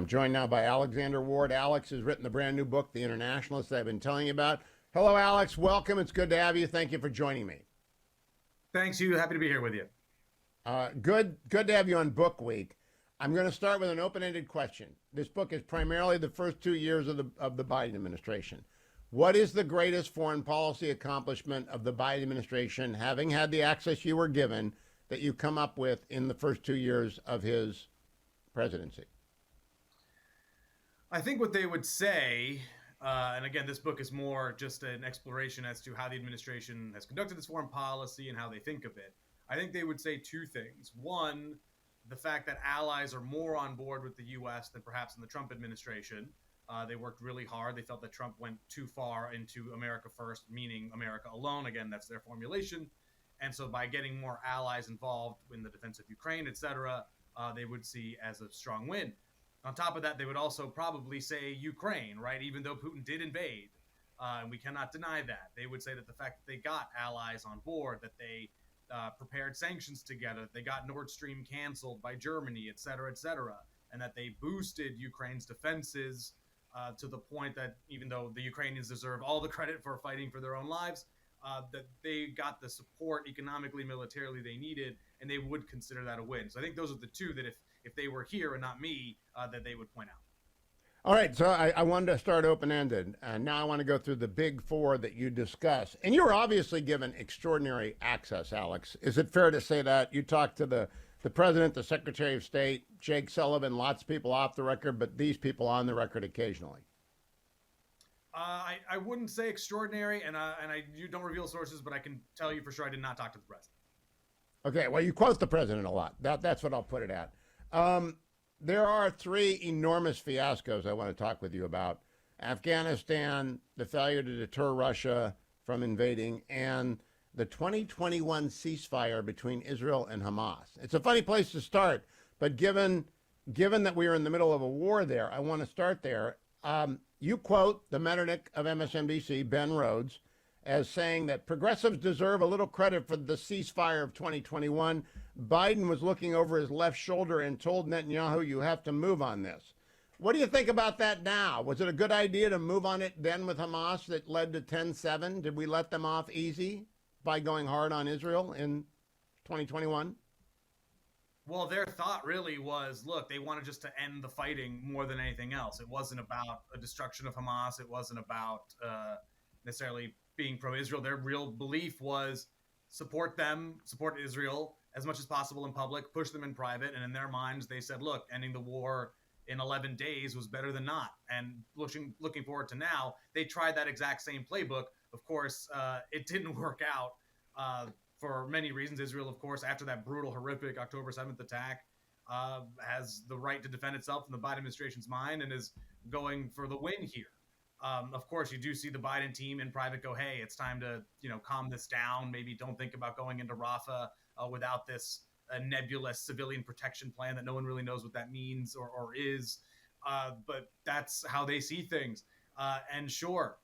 I'm joined now by Alexander Ward. Alex has written the brand new book, The Internationalists, that I've been telling you about. Hello, Alex. Welcome. It's good to have you. Thank you for joining me. Thanks, Hugh. Happy to be here with you. Good to have you on Book Week. I'm going to start with an open-ended question. This book is primarily the first 2 years of the Biden administration. What is the greatest foreign policy accomplishment of the Biden administration, having had the access you were given, that you come up with in the first 2 years of his presidency? I think what they would say, and again, this book is more just an exploration as to how the administration has conducted its foreign policy and how they think of it. I think they would say two things. One, the fact that allies are more on board with the U.S. than perhaps in the Trump administration. They worked really hard. They felt that Trump went too far into America first, meaning America alone. Again, that's their formulation. And so by getting more allies involved in the defense of Ukraine, et cetera, they would see as a strong win. On top of that, they would also probably say Ukraine, right? Even though Putin did invade, and we cannot deny that. They would say that the fact that they got allies on board, that they prepared sanctions together, they got Nord Stream canceled by Germany, et cetera, and that they boosted Ukraine's defenses to the point that even though the Ukrainians deserve all the credit for fighting for their own lives, that they got the support economically, militarily they needed, and they would consider that a win. So I think those are the two that if they were here and not me, that they would point out. All right, so I wanted to start open-ended, and now I want to go through the big four that you discuss. And you were obviously given extraordinary access, Alex. Is it fair to say that? You talked to the president, the secretary of state, Jake Sullivan, lots of people off the record, but these people on the record occasionally. I wouldn't say extraordinary, and you don't reveal sources, but I can tell you for sure I did not talk to the president. Okay, well, you quote the president a lot. That's what I'll put it at. There are three enormous fiascos I want to talk with you about: Afghanistan, the failure to deter Russia from invading, and the 2021 ceasefire between Israel and Hamas. It's a funny place to start, but given that we are in the middle of a war there, I want to start there. You quote the Metternich of MSNBC, Ben Rhodes, as saying that progressives deserve a little credit for the ceasefire of 2021. Biden was looking over his left shoulder and told Netanyahu, you have to move on this. What do you think about that now? Was it a good idea to move on it then with Hamas that led to 10-7? Did we let them off easy by going hard on Israel in 2021? Well, their thought really was, look, they wanted just to end the fighting more than anything else. It wasn't about a destruction of Hamas. It wasn't about necessarily being pro-Israel. Their real belief was support them, support Israel as much as possible in public, push them in private. And in their minds, they said, look, ending the war in 11 days was better than not. And looking forward to now, they tried that exact same playbook. Of course, it didn't work out for many reasons. Israel, of course, after that brutal, horrific October 7th attack, has the right to defend itself in the Biden administration's mind and is going for the win here. Of course, you do see the Biden team in private go, hey, it's time to, calm this down. Maybe don't think about going into Rafah without this nebulous civilian protection plan that no one really knows what that means or is. But that's how they see things. And sure,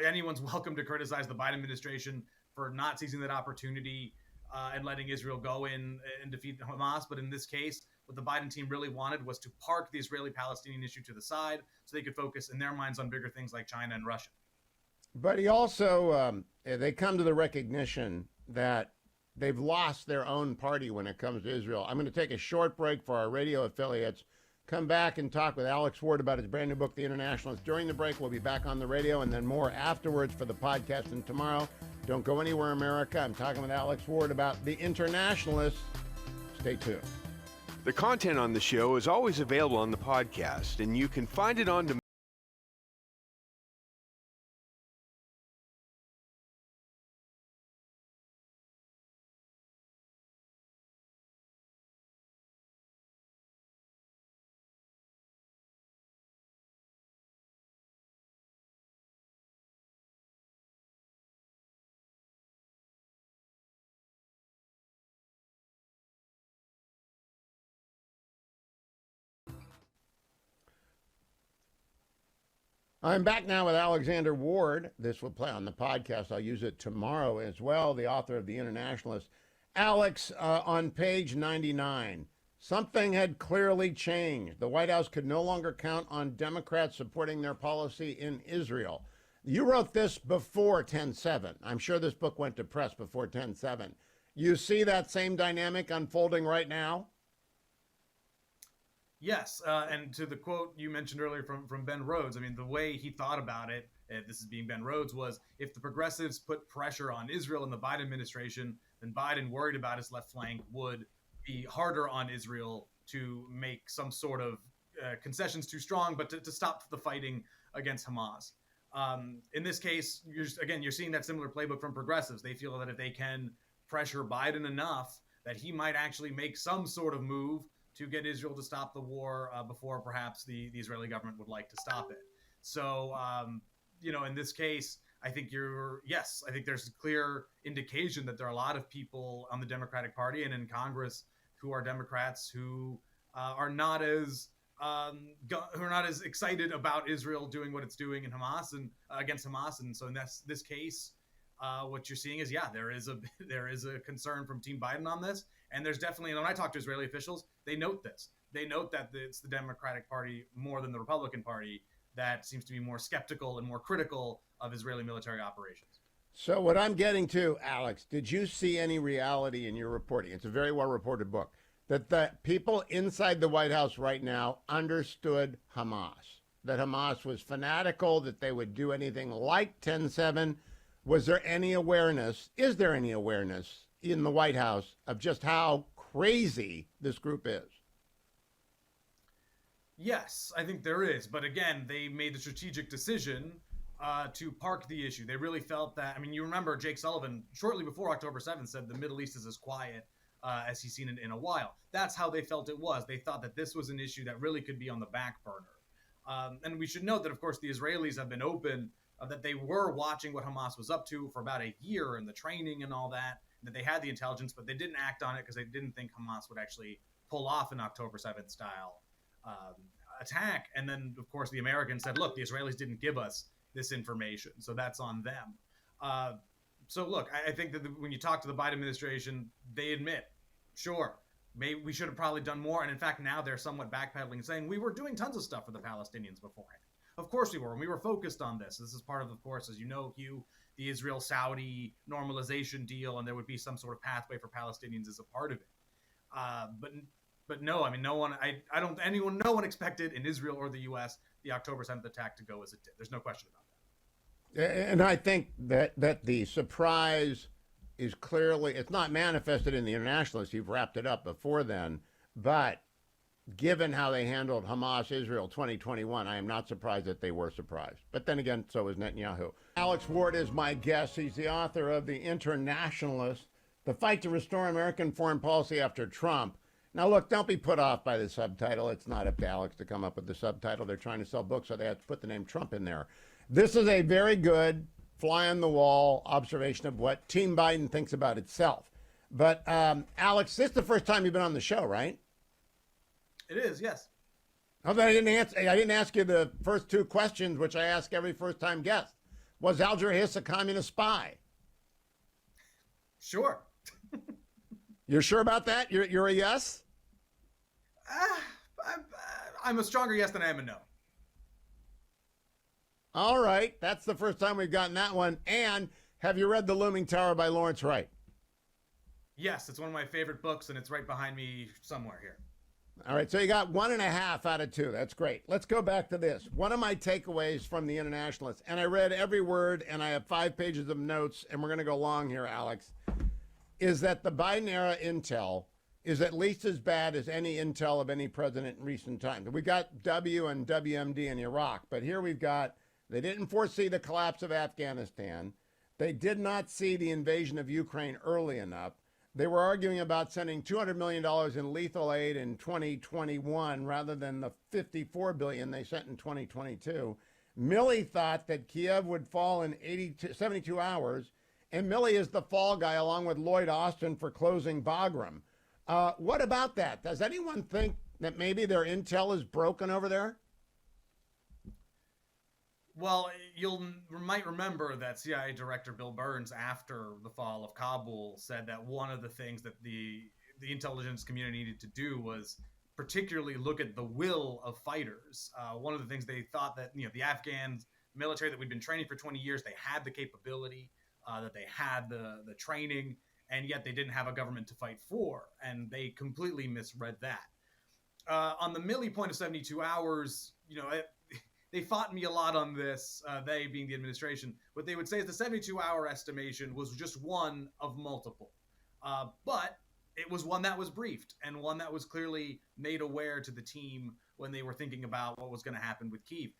anyone's welcome to criticize the Biden administration for not seizing that opportunity and letting Israel go in and defeat Hamas. But in this case, what the Biden team really wanted was to park the Israeli-Palestinian issue to the side so they could focus in their minds on bigger things like China and Russia. But he also, they come to the recognition that they've lost their own party when it comes to Israel. I'm going to take a short break for our radio affiliates, come back and talk with Alex Ward about his brand new book, The Internationalists. During the break, we'll be back on the radio and then more afterwards for the podcast. And tomorrow, don't go anywhere, America. I'm talking with Alex Ward about The Internationalists. Stay tuned. The content on the show is always available on the podcast, and you can find it on demand. I'm back now with Alexander Ward. This will play on the podcast. I'll use it tomorrow as well, the author of The Internationalists. Alex, on page 99, Something had clearly changed. The White House could no longer count on Democrats supporting their policy in Israel. You wrote this before 10/7. I'm sure this book went to press before 10/7. You see that same dynamic unfolding right now? Yes, and to the quote you mentioned earlier from Ben Rhodes, I mean, the way he thought about it, this is being Ben Rhodes, was if the progressives put pressure on Israel in the Biden administration, then Biden, worried about his left flank, would be harder on Israel to make some sort of concessions too strong, but to stop the fighting against Hamas. In this case, you're seeing that similar playbook from progressives. They feel that if they can pressure Biden enough, that he might actually make some sort of move to get Israel to stop the war before perhaps the Israeli government would like to stop it. So, in this case, I think I think there's a clear indication that there are a lot of people on the Democratic Party and in Congress who are Democrats who are not as excited about Israel doing what it's doing in Hamas and against Hamas. And so in this case, what you're seeing is, there is a concern from Team Biden on this. And there's definitely, and when I talk to Israeli officials, they note this. They note that it's the Democratic Party more than the Republican Party that seems to be more skeptical and more critical of Israeli military operations. So what I'm getting to, Alex, did you see any reality in your reporting? It's a very well-reported book. That the people inside the White House right now understood Hamas. That Hamas was fanatical, that they would do anything like 10/7. Was there any awareness, is there any awareness in the White House of just how crazy this group is? Yes, I think there is. But again, they made the strategic decision to park the issue. They really felt that, I mean, you remember Jake Sullivan, shortly before October 7th, said the Middle East is as quiet as he's seen it in a while. That's how they felt it was. They thought that this was an issue that really could be on the back burner. And we should note that, of course, the Israelis have been open, that they were watching what Hamas was up to for about a year and the training and all that they had the intelligence, but they didn't act on it because they didn't think Hamas would actually pull off an October 7th style attack. And then, of course, the Americans said, look, the Israelis didn't give us this information, so that's on them. So, look, I think that when you talk to the Biden administration, they admit, sure, maybe we should have probably done more. And in fact, now they're somewhat backpedaling, saying we were doing tons of stuff for the Palestinians beforehand. Of course we were, and we were focused on this. This is part of course, as you know, Hugh, the Israel-Saudi normalization deal, and there would be some sort of pathway for Palestinians as a part of it. But no, I mean, no one expected in Israel or the U.S. the October 7th attack to go as it did. There's no question about that. And I think that the surprise is clearly, it's not manifested in the Internationalists. You've wrapped it up before then. But given how they handled Hamas Israel 2021, I am not surprised that they were surprised. But then again, so is Netanyahu. Alex Ward is my guest. He's the author of The Internationalists, The Fight to Restore American Foreign Policy After Trump. Now, look, don't be put off by the subtitle. It's not up to Alex to come up with the subtitle. They're trying to sell books, so they have to put the name Trump in there. This is a very good fly-on-the-wall observation of what Team Biden thinks about itself. But, Alex, this is the first time you've been on the show, right? It is, yes. I didn't ask you the first two questions, which I ask every first-time guest. Was Alger Hiss a communist spy? Sure. You're sure about that? You're a yes? I'm a stronger yes than I am a no. All right. That's the first time we've gotten that one. And have you read The Looming Tower by Lawrence Wright? Yes, it's one of my favorite books, and it's right behind me somewhere here. All right, so you got 1.5 out of 2. That's great. Let's go back to this. One of my takeaways from the Internationalists, and I read every word, and I have 5 pages of notes, and we're going to go long here, Alex, is that the Biden-era intel is at least as bad as any intel of any president in recent times. We got W and WMD in Iraq, but here we've got, they didn't foresee the collapse of Afghanistan. They did not see the invasion of Ukraine early enough. They were arguing about sending $200 million in lethal aid in 2021 rather than the $54 billion they sent in 2022. Milley thought that Kiev would fall in 72 hours, and Milley is the fall guy along with Lloyd Austin for closing Bagram. What about that? Does anyone think that maybe their intel is broken over there? Well, might remember that CIA Director Bill Burns, after the fall of Kabul, said that one of the things that the the intelligence community needed to do was particularly look at the will of fighters. One of the things they thought that, the Afghan military that we'd been training for 20 years, they had the capability, that they had the training, and yet they didn't have a government to fight for. And they completely misread that. On the Milley point of 72 hours, they fought me a lot on this, they being the administration. What they would say is the 72-hour estimation was just one of multiple. But it was one that was briefed and one that was clearly made aware to the team when they were thinking about what was going to happen with Kyiv.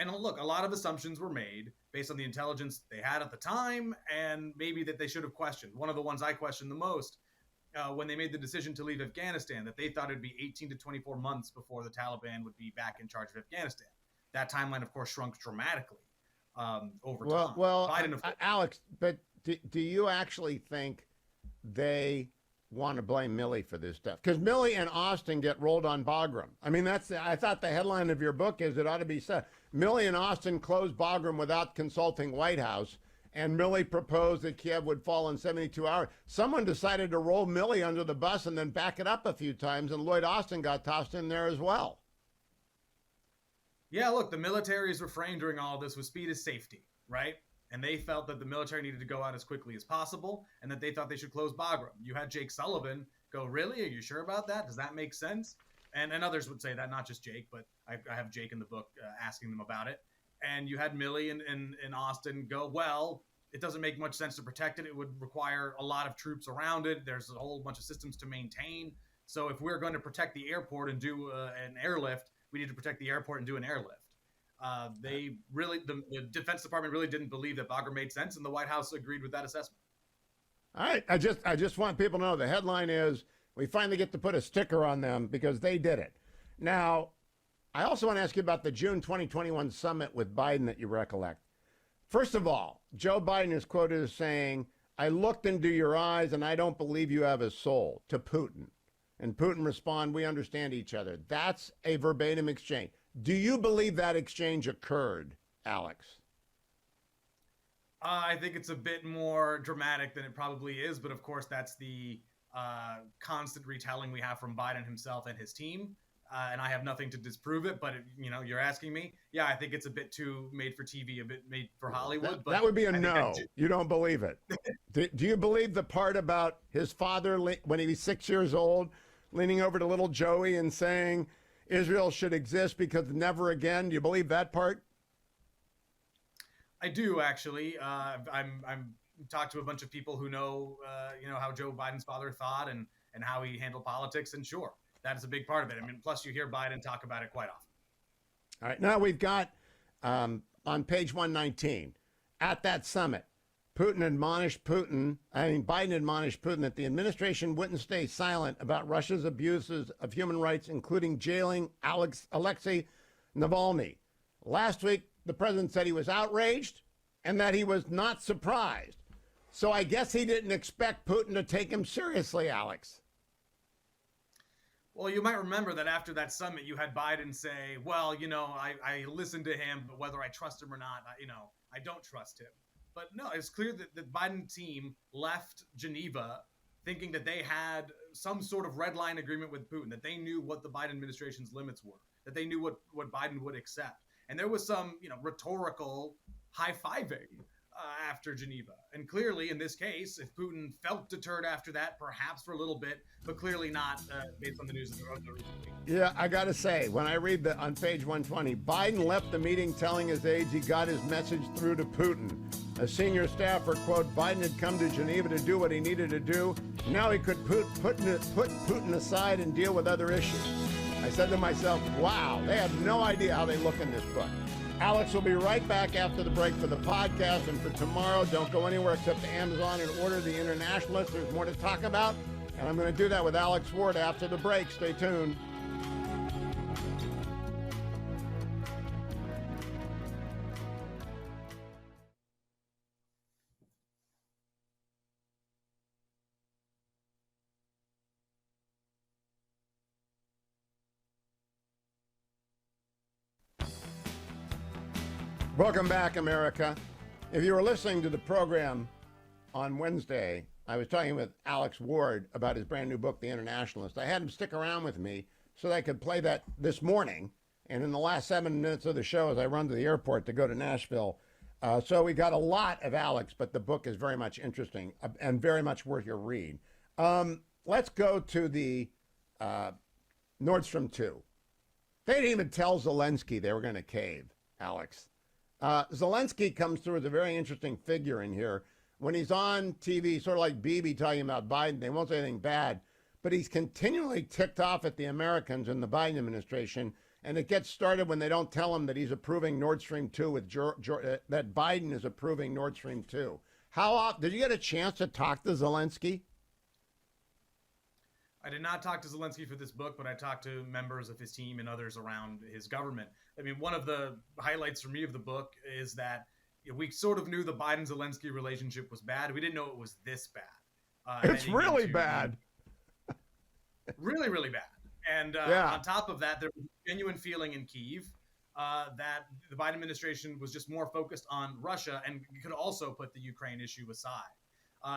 And look, a lot of assumptions were made based on the intelligence they had at the time, and maybe that they should have questioned. One of the ones I questioned the most, when they made the decision to leave Afghanistan, that they thought it'd be 18 to 24 months before the Taliban would be back in charge of Afghanistan. That timeline, of course, shrunk dramatically over time. Well, Biden, Alex, but do you actually think they want to blame Milley for this stuff? Because Milley and Austin get rolled on Bagram. I mean, I thought the headline of your book is it ought to be said. Milley and Austin closed Bagram without consulting White House, and Milley proposed that Kiev would fall in 72 hours. Someone decided to roll Milley under the bus and then back it up a few times, and Lloyd Austin got tossed in there as well. Yeah, look, the military's refrain during all of this was speed is safety, right? And they felt that the military needed to go out as quickly as possible, and that they thought they should close Bagram. You had Jake Sullivan go, really? Are you sure about that? Does that make sense? And others would say that, not just Jake, but I have Jake in the book asking them about it. And you had Milley and Austin go, well, it doesn't make much sense to protect it. It would require a lot of troops around it. There's a whole bunch of systems to maintain. So if we're going to protect the airport and do an airlift, we need to protect the airport and do an airlift. The Defense Department really didn't believe that Bagram made sense, and the White House agreed with that assessment. All right, I just want people to know the headline is we finally get to put a sticker on them because they did it. Now, I also want to ask you about the June 2021 summit with Biden that you recollect. First of all, Joe Biden is quoted as saying, "I looked into your eyes and I don't believe you have a soul," to Putin. And Putin responded, "We understand each other." That's a verbatim exchange. Do you believe that exchange occurred, Alex? I think it's a bit more dramatic than it probably is, but of course that's the constant retelling we have from Biden himself and his team, and I have nothing to disprove it. But you're asking me. Yeah, I think it's a bit too made for TV, a bit made for Hollywood. That would be a no. You don't believe it. Do you believe the part about his father when he was 6 years old, leaning over to little Joey and saying Israel should exist because never again? Do you believe that part? I do, actually. I'm talked to a bunch of people who know, how Joe Biden's father thought and how he handled politics, and sure, that is a big part of it. I mean, plus you hear Biden talk about it quite often. All right, now we've got on page 119 at that summit, Biden admonished Putin that the administration wouldn't stay silent about Russia's abuses of human rights, including jailing Alexei Navalny. Last week, the president said he was outraged and that he was not surprised. So I guess he didn't expect Putin to take him seriously, Alex. Well, you might remember that after that summit, you had Biden say, well, I listened to him, but whether I trust him or not, I don't trust him. But no, it's clear that the Biden team left Geneva thinking that they had some sort of red line agreement with Putin, that they knew what the Biden administration's limits were, that they knew what Biden would accept. And there was some, rhetorical high-fiving after Geneva. And clearly, in this case, if Putin felt deterred after that, perhaps for a little bit, but clearly not based on the news of the recent week. Yeah, I got to say, when I read on page 120, Biden left the meeting telling his aides he got his message through to Putin. A senior staffer, quote, Biden had come to Geneva to do what he needed to do. Now he could put Putin aside and deal with other issues. I said to myself, wow, they have no idea how they look in this book. Alex will be right back after the break for the podcast, and for tomorrow, don't go anywhere except to Amazon and order the Internationalists. There's more to talk about, and I'm going to do that with Alex Ward after the break. Stay tuned. Welcome back, America. If you were listening to the program on Wednesday, I was talking with Alex Ward about his brand new book, The Internationalists. I had him stick around with me so that I could play that this morning. And in the last 7 minutes of the show, as I run to the airport to go to Nashville, so we got a lot of Alex, but the book is very much interesting and very much worth your read. Let's go to the Nord Stream 2. They didn't even tell Zelensky they were going to cave, Alex. Zelensky comes through as a very interesting figure in here. When he's on TV, sort of like Bibi talking about Biden, they won't say anything bad, but he's continually ticked off at the Americans in the Biden administration. And it gets started when they don't tell him that he's approving Nord Stream 2 that Biden is approving Nord Stream 2. How often did you get a chance to talk to Zelensky? I did not talk to Zelensky for this book, but I talked to members of his team and others around his government. I mean, one of the highlights for me of the book is that we sort of knew the Biden-Zelensky relationship was bad. We didn't know it was this bad. It's really bad. Really, really bad. And on top of that, there was a genuine feeling in Kyiv that the Biden administration was just more focused on Russia and could also put the Ukraine issue aside.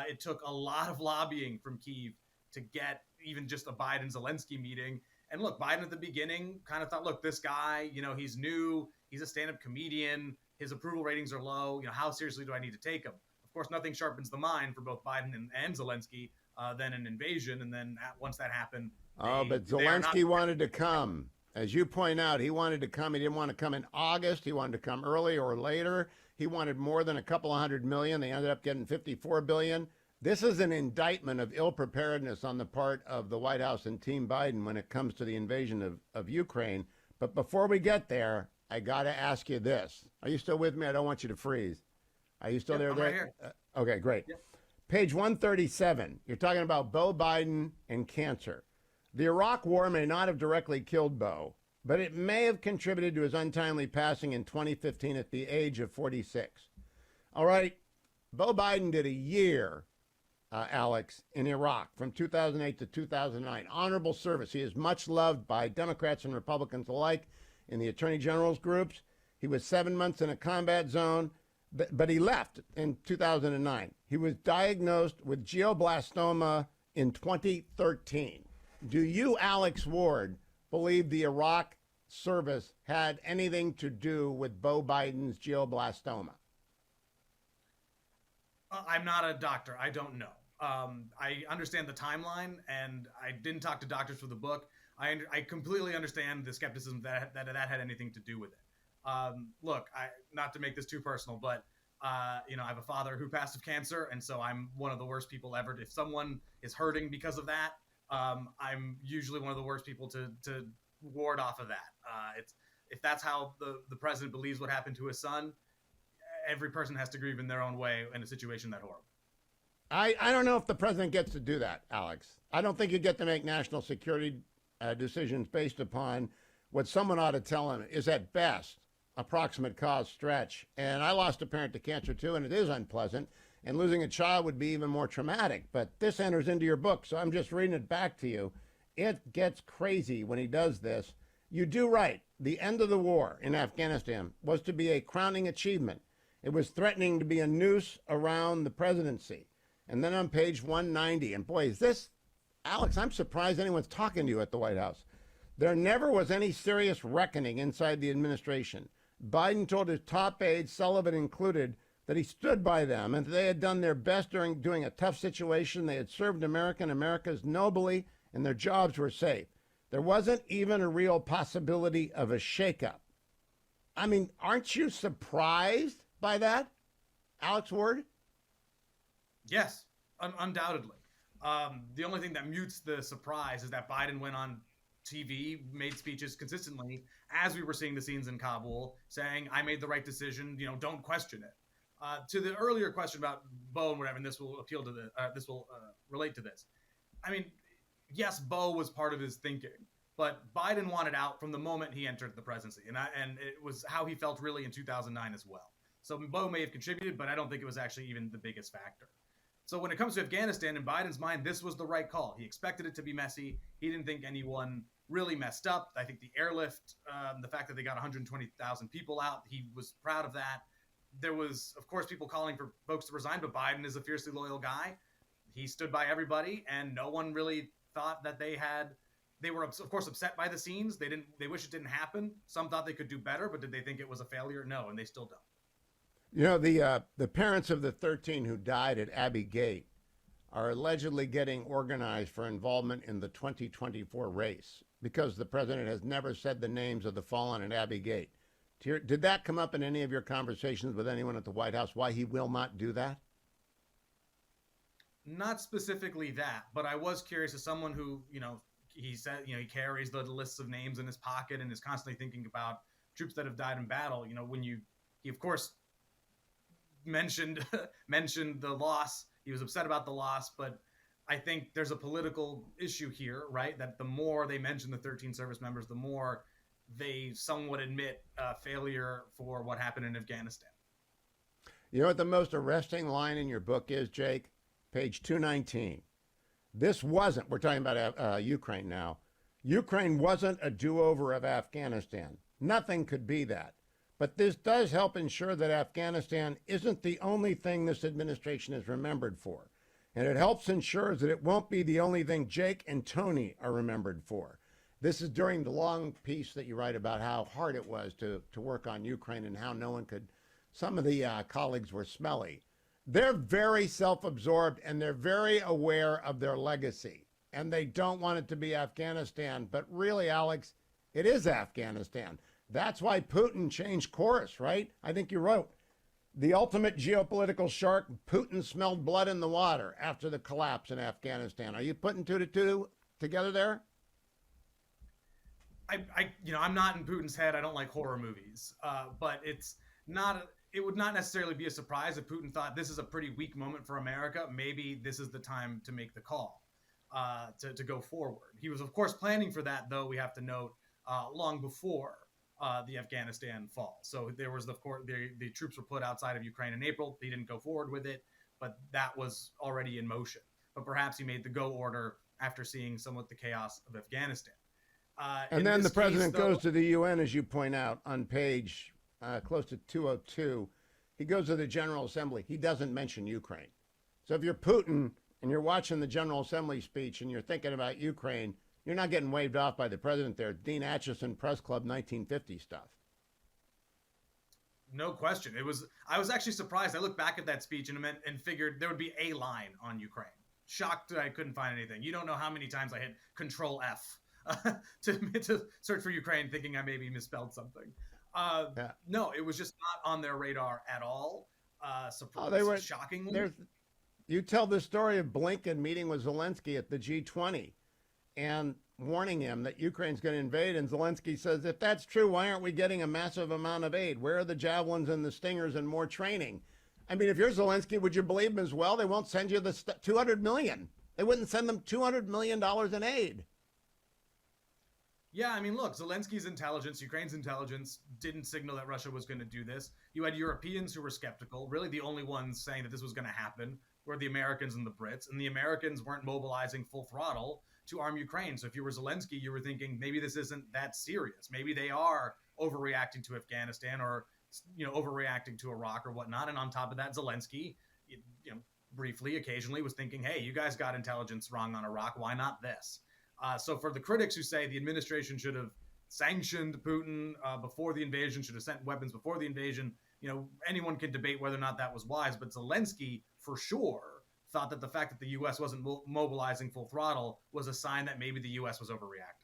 It took a lot of lobbying from Kyiv to get even just a Biden-Zelensky meeting. And look, Biden at the beginning kind of thought, look, this guy, he's new, he's a stand-up comedian, his approval ratings are low, how seriously do I need to take him? Of course, nothing sharpens the mind for both Biden and Zelensky than an invasion. And then once that happened, but Zelensky wanted to come. As you point out, he wanted to come. He didn't want to come in August. He wanted to come early or later. He wanted more than a couple of $100 million. They ended up getting $54 billion. This is an indictment of ill preparedness on the part of the White House and Team Biden when it comes to the invasion of Ukraine. But before we get there, I got to ask you this. Are you still with me? I don't want you to freeze. Are you still there? I'm right here. Okay, great. Yep. Page 137. You're talking about Beau Biden and cancer. The Iraq War may not have directly killed Beau, but it may have contributed to his untimely passing in 2015 at the age of 46. All right, Beau Biden did a year, Alex, in Iraq from 2008 to 2009. Honorable service. He is much loved by Democrats and Republicans alike in the Attorney General's groups. He was 7 months in a combat zone, but he left in 2009. He was diagnosed with glioblastoma in 2013. Do you, Alex Ward, believe the Iraq service had anything to do with Beau Biden's glioblastoma? I'm not a doctor. I don't know. I understand the timeline, and I didn't talk to doctors for the book. I completely understand the skepticism that had anything to do with it. Look, not to make this too personal, but I have a father who passed of cancer, and so I'm one of the worst people ever. If someone is hurting because of that, I'm usually one of the worst people to ward off of that. If that's how the president believes what happened to his son, every person has to grieve in their own way in a situation that horrible. I don't know if the president gets to do that, Alex. I don't think you get to make national security decisions based upon what someone ought to tell him is at best approximate cause stretch. And I lost a parent to cancer too, and it is unpleasant. And losing a child would be even more traumatic. But this enters into your book, so I'm just reading it back to you. It gets crazy when he does this. You do right. The end of the war in Afghanistan was to be a crowning achievement. It was threatening to be a noose around the presidency. And then on page 190, and boy, is this, Alex, I'm surprised anyone's talking to you at the White House. There never was any serious reckoning inside the administration. Biden told his top aides, Sullivan included, that he stood by them and that they had done their best during doing a tough situation. They had served Americas nobly, and their jobs were safe. There wasn't even a real possibility of a shakeup. I mean, aren't you surprised by that, Alex Ward? Yes, undoubtedly. The only thing that mutes the surprise is that Biden went on TV, made speeches consistently as we were seeing the scenes in Kabul, saying, I made the right decision, don't question it. To the earlier question about Beau and whatever, and this will appeal to this will relate to this. I mean, yes, Beau was part of his thinking, but Biden wanted out from the moment he entered the presidency, and it was how he felt really in 2009 as well. So Beau may have contributed, but I don't think it was actually even the biggest factor. So when it comes to Afghanistan, in Biden's mind, this was the right call. He expected it to be messy. He didn't think anyone really messed up. I think the airlift, the fact that they got 120,000 people out, he was proud of that. There was, of course, people calling for folks to resign, but Biden is a fiercely loyal guy. he stood by everybody, and no one really thought that they were of course upset by the scenes. They wish it didn't happen. Some thought they could do better, but did they think it was a failure? No, and they still don't. You know, the parents of the 13 who died at Abbey Gate are allegedly getting organized for involvement in the 2024 race because the president has never said the names of the fallen at Abbey Gate. Did that come up in any of your conversations with anyone at the White House, why he will not do that? Not specifically that, but I was curious as someone who, he said, he carries the lists of names in his pocket and is constantly thinking about troops that have died in battle. He of course mentioned the loss. He was upset about the loss, but I think there's a political issue here, right? That the more they mention the 13 service members, the more they somewhat admit failure for what happened in Afghanistan. You know what the most arresting line in your book is, Jake? Page 219. This wasn't, we're talking about Ukraine now. Ukraine wasn't a do-over of Afghanistan. Nothing could be that. But this does help ensure that Afghanistan isn't the only thing this administration is remembered for. And it helps ensure that it won't be the only thing Jake and Tony are remembered for. This is during the long piece that you write about how hard it was to work on Ukraine and how no one could, some of the colleagues were smelly. They're very self-absorbed and they're very aware of their legacy. And they don't want it to be Afghanistan. But really, Alex, it is Afghanistan. That's why Putin changed course, right? I think you wrote, the ultimate geopolitical shark, Putin smelled blood in the water after the collapse in Afghanistan. Are you putting two to two together there? I'm not in Putin's head. I don't like horror movies, but it would not necessarily be a surprise if Putin thought this is a pretty weak moment for America. Maybe this is the time to make the call, to go forward. He was, of course, planning for that, though, we have to note, long before the Afghanistan fall. So there was, of course, the troops were put outside of Ukraine in April. He didn't go forward with it, but that was already in motion. But perhaps he made the go order after seeing somewhat the chaos of Afghanistan. And then the president goes to the UN, as you point out, on page close to 202. He goes to the General Assembly. He doesn't mention Ukraine. So if you're Putin and you're watching the General Assembly speech and you're thinking about Ukraine, you're not getting waved off by the president there. Dean Acheson Press Club 1950 stuff. No question. I was actually surprised. I looked back at that speech and figured there would be a line on Ukraine. Shocked that I couldn't find anything. You don't know how many times I hit Control F to search for Ukraine, thinking I maybe misspelled something. No, it was just not on their radar at all. Shockingly. You tell the story of Blinken meeting with Zelensky at the G20 and warning him that Ukraine's going to invade. And Zelensky says, if that's true, why aren't we getting a massive amount of aid? Where are the javelins and the stingers and more training? I mean, if you're Zelensky, would you believe him as well? They won't send you the $200 million. They wouldn't send them $200 million in aid. Yeah, I mean, look, Zelensky's intelligence, Ukraine's intelligence didn't signal that Russia was going to do this. You had Europeans who were skeptical. Really, the only ones saying that this was going to happen were the Americans and the Brits. And the Americans weren't mobilizing full throttle to arm Ukraine. So if you were Zelensky, you were thinking maybe this isn't that serious. Maybe they are overreacting to Afghanistan or overreacting to Iraq or whatnot. And on top of that, Zelensky, briefly, occasionally was thinking, hey, you guys got intelligence wrong on Iraq. Why not this? So for the critics who say the administration should have sanctioned Putin before the invasion, should have sent weapons before the invasion, anyone can debate whether or not that was wise. But Zelensky, for sure, thought that the fact that the U.S. wasn't mobilizing full throttle was a sign that maybe the U.S. was overreacting.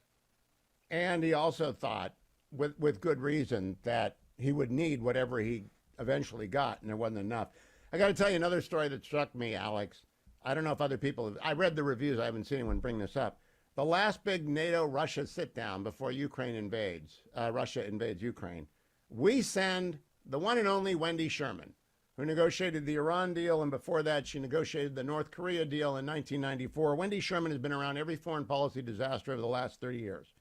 And he also thought, with good reason, that he would need whatever he eventually got, and there wasn't enough. I got to tell you another story that struck me, Alex. I don't know if other people have. I read the reviews. I haven't seen anyone bring this up. The last big NATO-Russia sit-down before Russia invades Ukraine, we send the one and only Wendy Sherman, who negotiated the Iran deal, and before that, she negotiated the North Korea deal in 1994. Wendy Sherman has been around every foreign policy disaster over the last 30 years.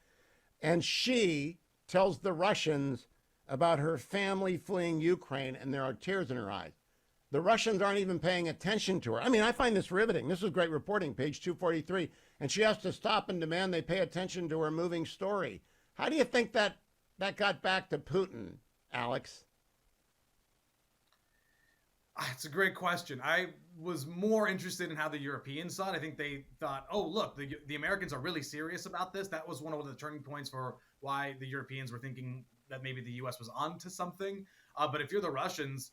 And she tells the Russians about her family fleeing Ukraine, and there are tears in her eyes. The Russians aren't even paying attention to her. I mean, I find this riveting. This is great reporting, page 243. And she has to stop and demand they pay attention to her moving story. How do you think that got back to Putin, Alex? It's a great question. I was more interested in how the Europeans saw it. I think they thought, oh, look, the Americans are really serious about this. That was one of the turning points for why the Europeans were thinking that maybe the U.S. was onto something. But if you're the Russians,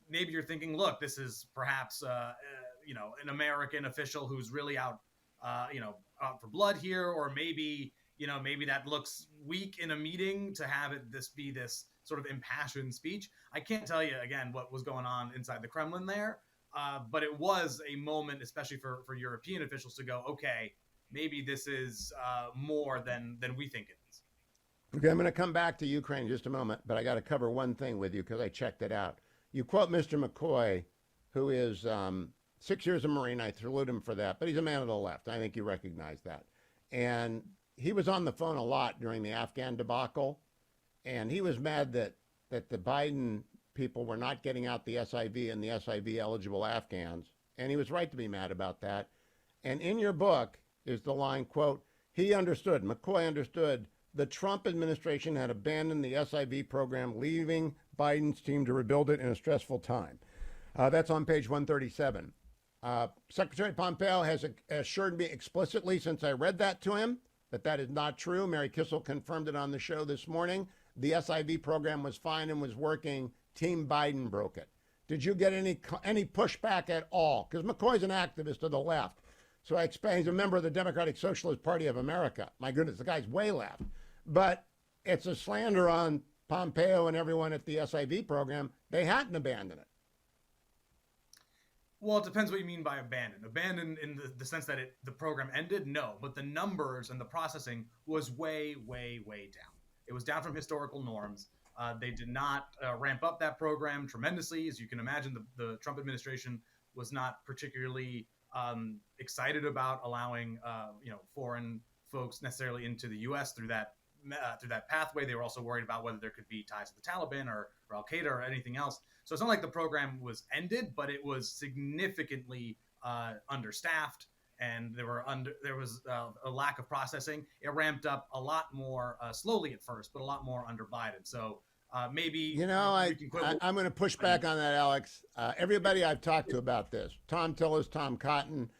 maybe you're thinking, look, this is perhaps, an American official who's really out for blood here, or maybe that looks weak in a meeting to have this be this sort of impassioned speech. I can't tell you again what was going on inside the Kremlin there, but it was a moment, especially for European officials, to go, okay, maybe this is more than we think it is. Okay, I'm going to come back to Ukraine in just a moment, but I got to cover one thing with you because I checked it out. You quote Mr. McCoy, who is 6 years a Marine. I salute him for that, but he's a man of the left. I think you recognize that. And he was on the phone a lot during the Afghan debacle, and he was mad that the Biden people were not getting out the SIV and the SIV eligible Afghans, and he was right to be mad about that. And in your book is the line, quote, McCoy understood the Trump administration had abandoned the SIV program, leaving Biden's team to rebuild it in a stressful time. That's on page 137. Secretary Pompeo has assured me explicitly since I read that to him that is not true. Mary Kissel confirmed it on the show this morning. The SIV program was fine and was working. Team Biden broke it. Did you get any pushback at all? Because McCoy's an activist to the left. So I explained he's a member of the Democratic Socialist Party of America. My goodness, the guy's way left. But it's a slander on Pompeo and everyone at the SIV program. They hadn't abandoned it. Well, it depends what you mean by abandoned. Abandoned in the sense that the program ended? No, but the numbers and the processing was way, way, way down. It was down from historical norms. They did not ramp up that program tremendously. As you can imagine, the Trump administration was not particularly excited about allowing foreign folks necessarily into the U.S. through that pathway. They were also worried about whether there could be ties to the Taliban or Al Qaeda or anything else. So it's not like the program was ended, but it was significantly understaffed, and there was a lack of processing. It ramped up a lot more slowly at first, but a lot more under Biden. So maybe I'm going to push back on that, Alex. Everybody I've talked to about this, Tom Tillis, Tom Cotton,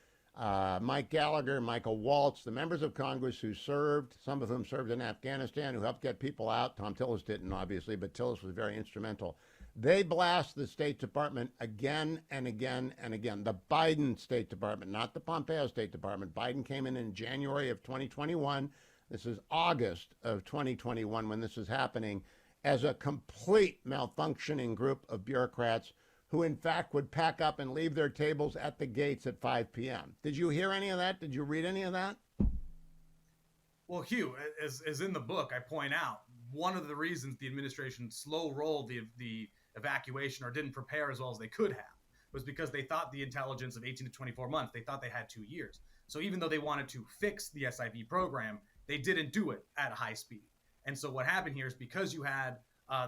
Mike Gallagher, Michael Waltz, the members of Congress who served, some of whom served in Afghanistan, who helped get people out. Tom Tillis didn't, obviously, but Tillis was very instrumental. They blast the State Department again and again and again. The Biden State Department, not the Pompeo State Department. Biden came in January of 2021. This is August of 2021 when this is happening, as a complete malfunctioning group of bureaucrats who in fact would pack up and leave their tables at the gates at 5 p.m. Did you hear any of that? Did you read any of that? Well, Hugh, as in the book, I point out, one of the reasons the administration slow-rolled the evacuation or didn't prepare as well as they could have was because they thought the intelligence of 18 to 24 months, they thought they had 2 years. So even though they wanted to fix the SIV program, they didn't do it at high speed. And so what happened here is because you had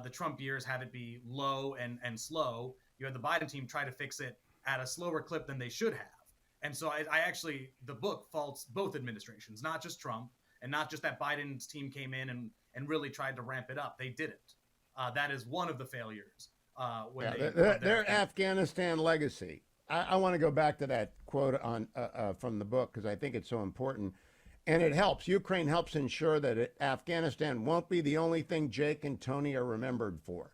the Trump years have it be low and slow, you had the Biden team try to fix it at a slower clip than they should have. And so I actually, the book faults both administrations, not just Trump, and not just that Biden's team came in and really tried to ramp it up. They didn't. That is one of the failures. Their Afghanistan legacy. I want to go back to that quote on from the book because I think it's so important. And it helps. Ukraine helps ensure that Afghanistan won't be the only thing Jake and Tony are remembered for.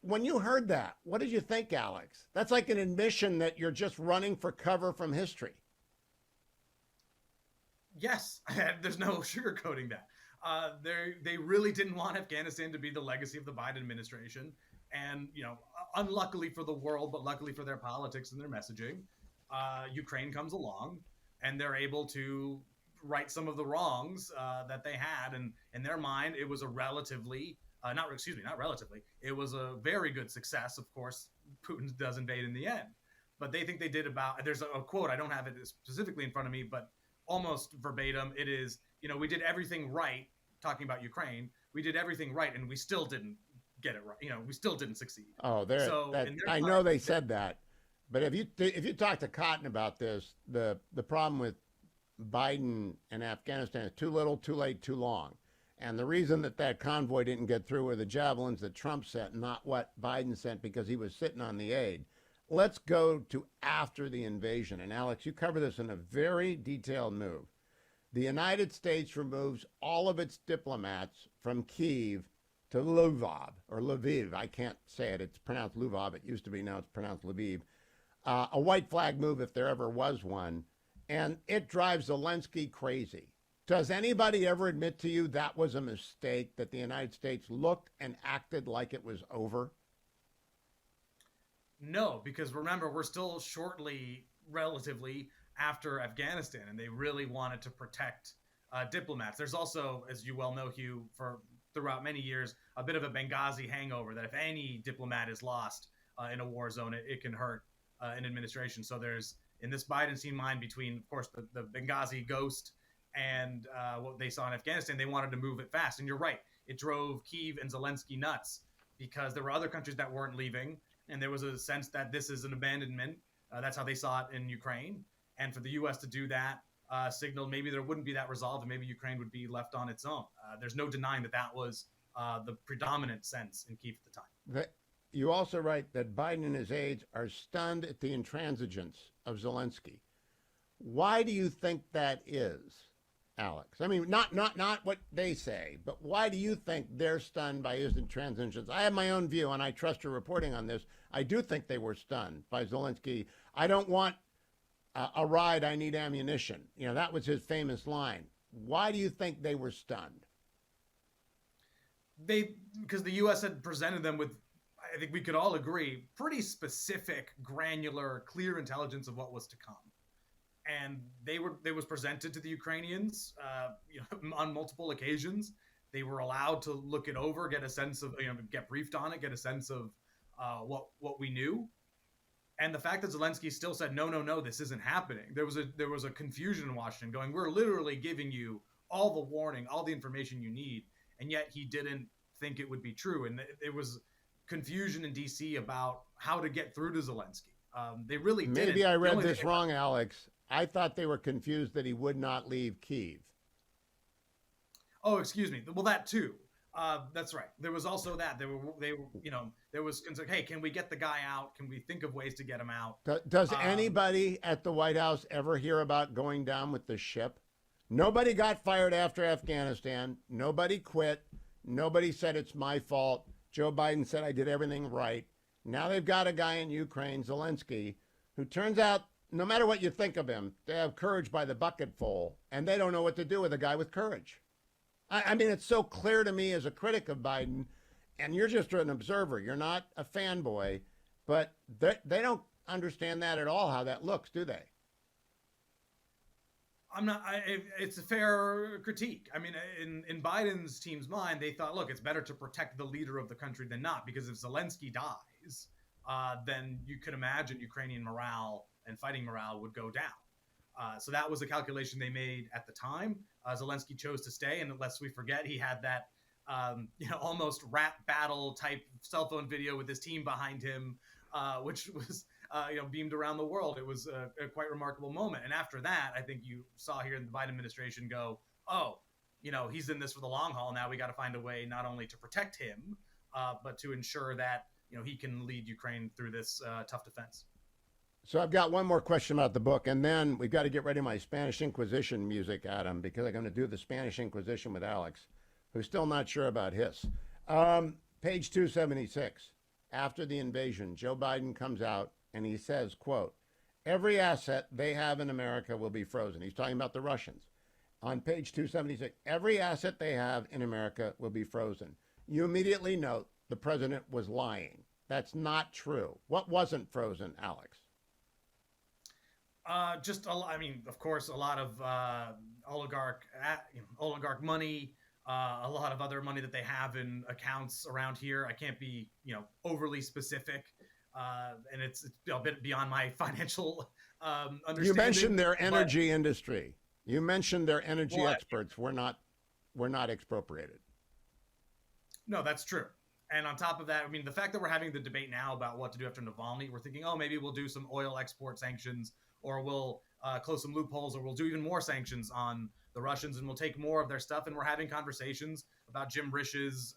When you heard that, what did you think, Alex? That's like an admission that you're just running for cover from history. Yes, there's no sugarcoating that. They really didn't want Afghanistan to be the legacy of the Biden administration. And, unluckily for the world, but luckily for their politics and their messaging, Ukraine comes along and they're able to right some of the wrongs that they had. And in their mind, it was a it was a very good success. Of course, Putin does invade in the end. But they think they did there's a quote, I don't have it specifically in front of me, but almost verbatim, it is, we did everything right, talking about Ukraine, we did everything right, and we still didn't get it right. We still didn't succeed. Oh, I know they said that. But if you talk to Cotton about this, the problem with Biden and Afghanistan is too little, too late, too long. And the reason that that convoy didn't get through were the javelins that Trump sent, not what Biden sent, because he was sitting on the aid. Let's go to after the invasion. And Alex, you cover this in a very detailed move. The United States removes all of its diplomats from Kyiv to Lvov, or Lviv. I can't say it. It's pronounced Lvov. It used to be. Now it's pronounced Lviv. A white flag move if there ever was one. And it drives Zelensky crazy. Does anybody ever admit to you that was a mistake, that the United States looked and acted like it was over? No, because remember, we're still relatively after Afghanistan, and they really wanted to protect diplomats. There's also, as you well know, Hugh, throughout many years, a bit of a Benghazi hangover that if any diplomat is lost in a war zone, it can hurt an administration. So there's, in this Biden scene mind between, of course, the Benghazi ghost and what they saw in Afghanistan, they wanted to move it fast. And you're right, it drove Kyiv and Zelensky nuts because there were other countries that weren't leaving, and there was a sense that this is an abandonment. That's how they saw it in Ukraine. And for the U.S. to do that signaled maybe there wouldn't be that resolve, and maybe Ukraine would be left on its own. There's no denying that was the predominant sense in Kyiv at the time. You also write that Biden and his aides are stunned at the intransigence of Zelensky. Why do you think that is, Alex? I mean, not what they say, but why do you think they're stunned by his intransigence? I have my own view, and I trust your reporting on this. I do think they were stunned by Zelensky. I don't want a ride, I need ammunition. You know, that was his famous line. Why do you think they were stunned? Because the U.S. had presented them with, I think we could all agree, pretty specific, granular, clear intelligence of what was to come. And they was presented to the Ukrainians on multiple occasions. They were allowed to look it over, get a sense of, get briefed on it, get a sense of what we knew. And the fact that Zelensky still said, no, this isn't happening. There was a confusion in Washington going, we're literally giving you all the warning, all the information you need. And yet he didn't think it would be true. And it was confusion in D.C. about how to get through to Zelensky. They really didn't. Maybe I read this wrong, Alex. I thought they were confused that he would not leave Kyiv. Oh, excuse me. Well, that too. That's right. There was also that. There was concern, hey, can we get the guy out? Can we think of ways to get him out? Does anybody at the White House ever hear about going down with the ship? Nobody got fired after Afghanistan. Nobody quit. Nobody said it's my fault. Joe Biden said I did everything right. Now they've got a guy in Ukraine, Zelensky, who turns out, no matter what you think of him, they have courage by the bucketful, and they don't know what to do with a guy with courage. I mean, it's so clear to me as a critic of Biden, and you're just an observer. You're not a fanboy, but they don't understand that at all, how that looks, do they? I'm not. It's a fair critique. I mean, in Biden's team's mind, they thought, look, it's better to protect the leader of the country than not, because if Zelensky dies, then you could imagine Ukrainian morale and fighting morale would go down. So that was a calculation they made at the time. Zelensky chose to stay, and lest we forget, he had that almost rap battle type cell phone video with his team behind him, which was beamed around the world. It was a quite remarkable moment. And after that, I think you saw here in the Biden administration go, oh, he's in this for the long haul. Now we got to find a way not only to protect him, but to ensure that he can lead Ukraine through this tough defense. So I've got one more question about the book, and then we've got to get ready my Spanish Inquisition music, Adam, because I'm going to do the Spanish Inquisition with Alex, who's still not sure about his. Page 276. After the invasion, Joe Biden comes out and he says, quote, every asset they have in America will be frozen. He's talking about the Russians. On page 276, every asset they have in America will be frozen. You immediately note the president was lying. That's not true. What wasn't frozen, Alex? Of course, a lot of oligarch money, a lot of other money that they have in accounts around here. I can't be, overly specific, and it's a bit beyond my financial understanding. You mentioned their energy industry. You mentioned their energy experts were not expropriated. No, that's true. And on top of that, I mean, the fact that we're having the debate now about what to do after Navalny, we're thinking, oh, maybe we'll do some oil export sanctions, or we'll close some loopholes, or we'll do even more sanctions on the the Russians and we'll take more of their stuff. And we're having conversations about Jim Rish's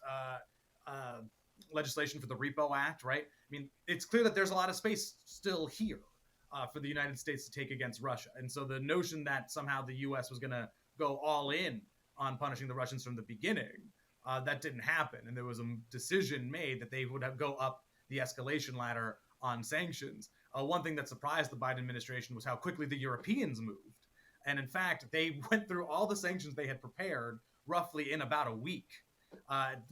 legislation for the Repo Act, right? I mean, it's clear that there's a lot of space still here for the United States to take against Russia. And so the notion that somehow the U.S. was going to go all in on punishing the Russians from the beginning, that didn't happen. And there was a decision made that they would go up the escalation ladder on sanctions. One thing that surprised the Biden administration was how quickly the Europeans moved. And in fact, they went through all the sanctions they had prepared roughly in about a week,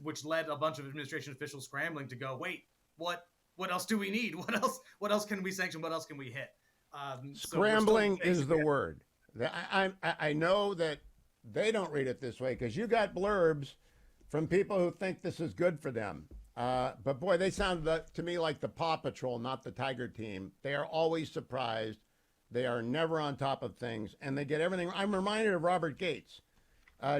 which led a bunch of administration officials scrambling to go, wait, what else do we need? What else can we sanction? What else can we hit? Scrambling is the word. I know that they don't read it this way because you got blurbs from people who think this is good for them. But boy, they sound to me like the Paw Patrol, not the Tiger Team. They are always surprised. They are never on top of things, and they get everything. I'm reminded of Robert Gates.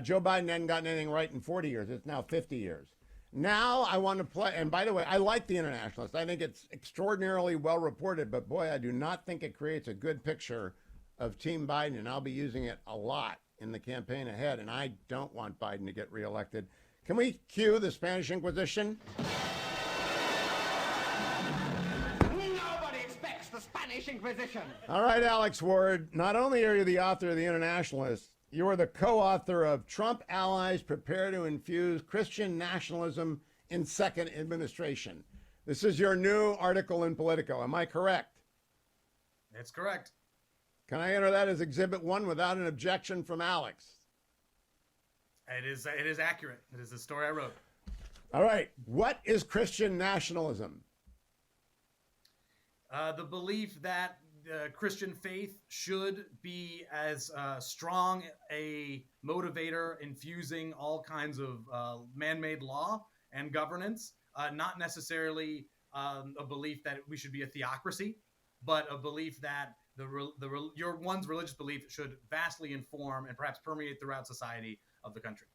Joe Biden hadn't gotten anything right in 40 years. It's now 50 years. Now I want to play, and by the way, I like the Internationalists. I think it's extraordinarily well reported, but boy, I do not think it creates a good picture of Team Biden, and I'll be using it a lot in the campaign ahead, and I don't want Biden to get reelected. Can we cue the Spanish Inquisition? Nobody expects the Spanish Inquisition. All right, Alex Ward, not only are you the author of The Internationalists, you are the co-author of Trump Allies Prepare to Infuse Christian Nationalism in Second Administration. This is your new article in Politico. Am I correct? That's correct. Can I enter that as Exhibit 1 without an objection from Alex? It is accurate. It is the story I wrote. All right. What is Christian nationalism? The belief that Christian faith should be as strong a motivator infusing all kinds of man-made law and governance, not necessarily a belief that we should be a theocracy, but a belief that your one's religious belief should vastly inform and perhaps permeate throughout society of the country.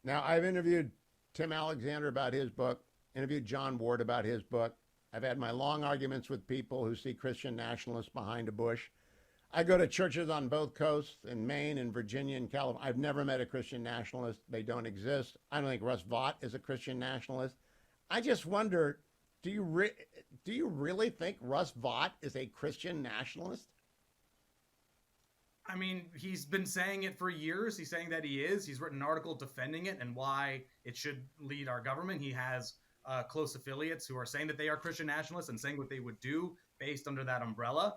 Now, I've interviewed Tim Alexander about his book, interviewed John Ward about his book. I've had my long arguments with people who see Christian nationalists behind a bush. I go to churches on both coasts, in Maine and Virginia and California. I've never met a Christian nationalist. They don't exist. I don't think Russ Vought is a Christian nationalist. I just wonder, do you really think Russ Vought is a Christian nationalist? I mean, he's been saying it for years. He's saying that he is. He's written an article defending it and why it should lead our government. He has close affiliates who are saying that they are Christian nationalists and saying what they would do based under that umbrella.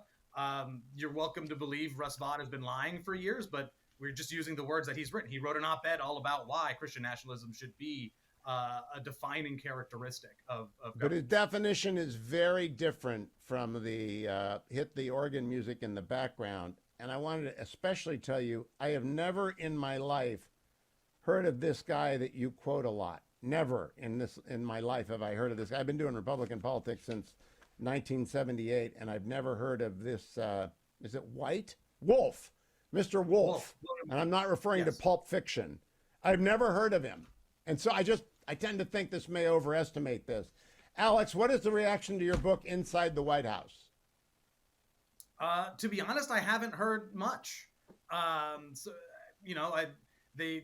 You're welcome to believe Russ Vought has been lying for years, but we're just using the words that he's written. He wrote an op-ed all about why Christian nationalism should be a defining characteristic of government. But his definition is very different from the hit the organ music in the background. And I wanted to especially tell you, I have never in my life heard of this guy that you quote a lot. Never in my life have I heard of this guy. I've been doing Republican politics since 1978, and I've never heard of this. Is it White? Wolf, Mr. Wolf. And I'm not referring to Pulp Fiction. I've never heard of him. And so I tend to think this may overestimate this. Alex, what is the reaction to your book, Inside the White House? To be honest, I haven't heard much. So, you know, the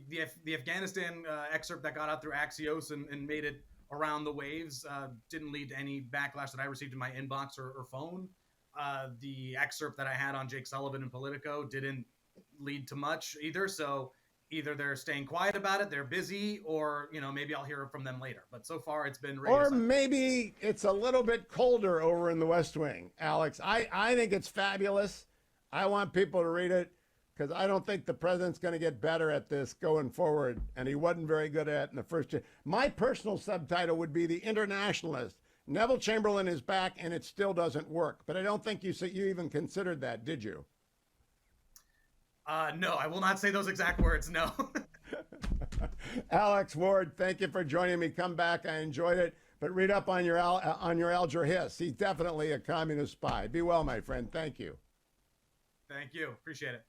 Afghanistan excerpt that got out through Axios and made it around the waves didn't lead to any backlash that I received in my inbox or phone. The excerpt that I had on Jake Sullivan and Politico didn't lead to much either. So either they're staying quiet about it, they're busy, or, you know, maybe I'll hear from them later. But so far it's been radio silence. Maybe it's a little bit colder over in the West Wing, Alex. I think it's fabulous. I want people to read it because I don't think the president's going to get better at this going forward, and he wasn't very good at it in the first year. My personal subtitle would be The Internationalist. Neville Chamberlain is back, and it still doesn't work. But I don't think you even considered that, did you? No, I will not say those exact words, no. Alex Ward, thank you for joining me. Come back. I enjoyed it. But read up on your Alger Hiss. He's definitely a communist spy. Be well, my friend. Thank you. Thank you. Appreciate it.